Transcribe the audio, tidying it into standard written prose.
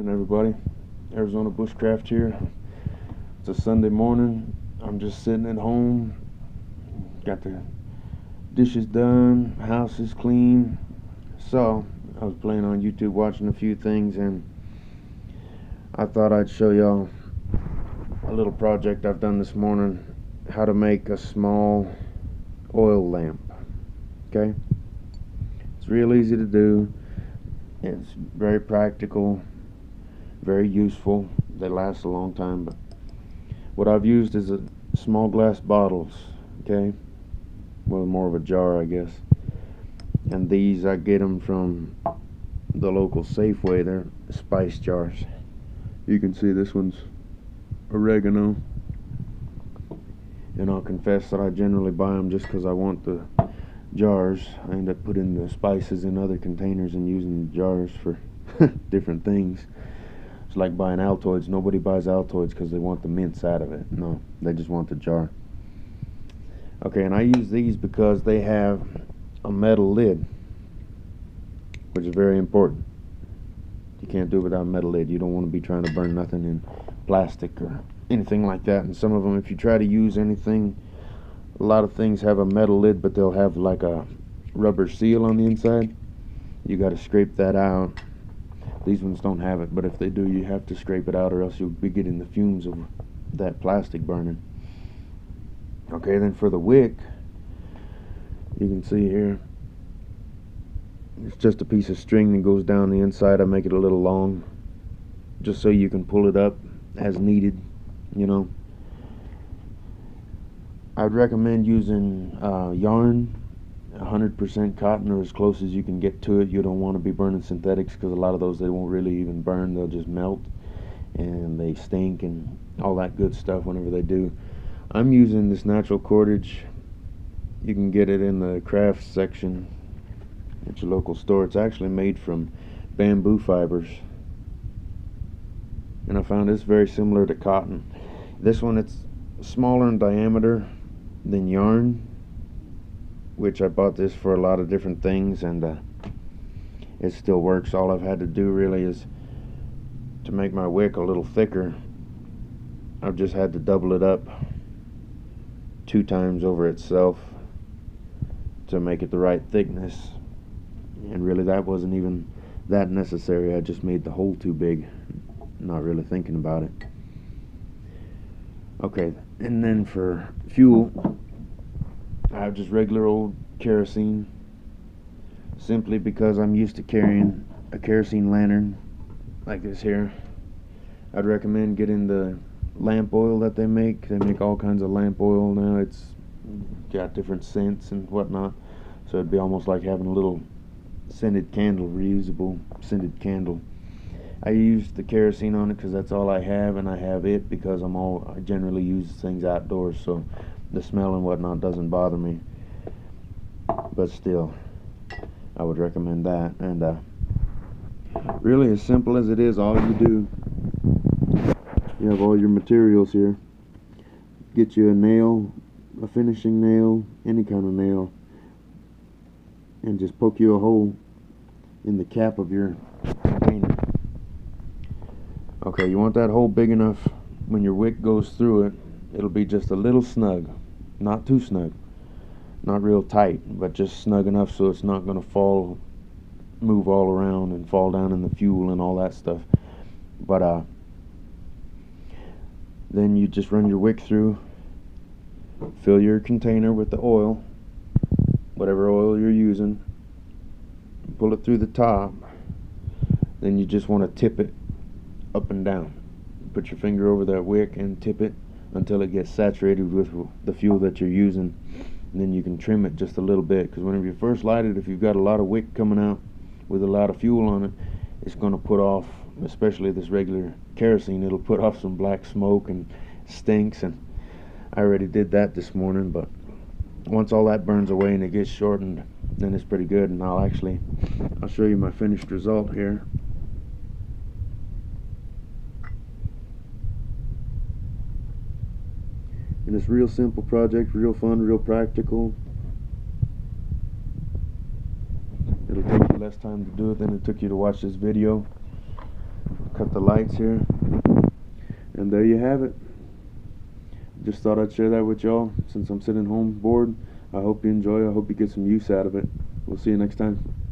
morning, everybody. Arizona Bushcraft here. It's a Sunday morning. I'm just sitting at home. Got the dishes done, house is clean. So I was playing on YouTube, watching a few things, and I thought I'd show y'all a little project I've done this morning. How to make a small oil lamp. Okay? It's real easy to do. It's very practical, very useful. They last a long time. But what I've used is a small glass bottles, okay? Well, more of a jar, I guess. And these, I get them from the local Safeway. They're spice jars. You can see this one's oregano. And I'll confess that I generally buy them just because I want the jars. I end up putting the spices in other containers and using the jars for different things. It's like buying Altoids. Nobody buys Altoids because they want the mints out of it. No, they just want the jar. Okay, and I use these because they have a metal lid, which is very important. You can't do it without a metal lid. You don't want to be trying to burn nothing in plastic or anything like that. And some of them, if you try to use anything, a lot of things have a metal lid, but they'll have like a rubber seal on the inside. You got to scrape that out. These ones don't have it, but if they do, you have to scrape it out, or else you'll be getting the fumes of that plastic burning. Okay, then for the wick, you can see here, it's just a piece of string that goes down the inside. I make it a little long, just so you can pull it up as needed, you know. I'd recommend using yarn, 100% cotton, or as close as you can get to it. You don't want to be burning synthetics, because a lot of those, they won't really even burn. They'll just melt, and they stink and all that good stuff whenever they do. I'm using this natural cordage. You can get it in the crafts section at your local store. It's actually made from bamboo fibers, and I found it's very similar to cotton. This one, it's smaller in diameter than yarn, which I bought this for a lot of different things, and it still works. All I've had to do really is to make my wick a little thicker. I've just had to double it up 2 times over itself to make it the right thickness, and really that wasn't even that necessary. I just made the hole too big, not really thinking about it. Okay, and then for fuel, I have just regular old kerosene, simply because I'm used to carrying a kerosene lantern like this here. I'd recommend getting the lamp oil that they make. They make all kinds of lamp oil now. It's got different scents and whatnot, so it'd be almost like having a little scented candle, reusable scented candle. I use the kerosene on it because that's all I have, and I have it because I generally use things outdoors, so the smell and whatnot doesn't bother me. But still, I would recommend that. And really, as simple as it is, all you do, you have all your materials here. Get you a nail, a finishing nail, any kind of nail, and just poke you a hole in the cap of your container. Okay, you want that hole big enough when your wick goes through it. It'll be just a little snug, not too snug, not real tight, but just snug enough so it's not going to move all around and fall down in the fuel and all that stuff. But then you just run your wick through, fill your container with the oil, whatever oil you're using, pull it through the top. Then you just want to tip it up and down. Put your finger over that wick and tip it until it gets saturated with the fuel that you're using. And then you can trim it just a little bit, because whenever you first light it, if you've got a lot of wick coming out with a lot of fuel on it, it's going to put off, especially this regular kerosene, it'll put off some black smoke and stinks. And I already did that this morning, but once all that burns away and it gets shortened, then it's pretty good. And I'll show you my finished result here. And it's a real simple project, real fun, real practical. It'll take you less time to do it than it took you to watch this video. cut the lights here, and there you have it. Just thought I'd share that with y'all since I'm sitting home bored. I hope you enjoy. I hope you get some use out of it. We'll see you next time.